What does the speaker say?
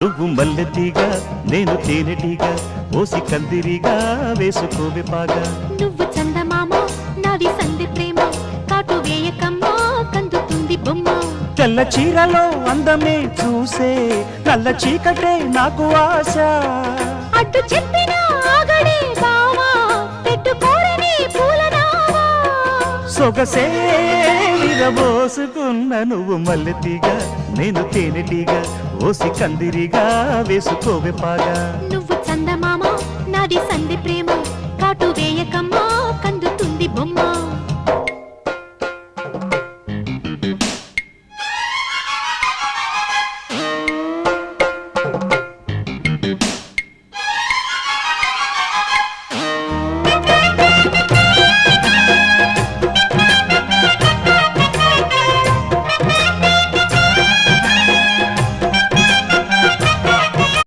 నువ్వు మల్లెతీగా నేను తేనెటీగా ఓసి కందిరిగా వేసుకోవే పాగా నువ్వు చందమామ నాది సంధి ప్రేమ కాటు వేయకమ్మా కందుతుంది బొమ్మ తెల్ల చీరలో అందమే చూసే నల్ల చీకటే నాకు ఆశ అడ్డు చెప్పిన ఆగడే బావా పెట్టుకోరని పూలనావా సొగసే విరబోసుకున్న నువ్వు మల్లెతీగా నేను తేనెటీగా ఓసి కందిరిగా వేసుకోవే పాగా నువ్వు చందమామ నాది సంధి ప్రేమ కాటు వేయకమ్మా కందుతుంది బొమ్మ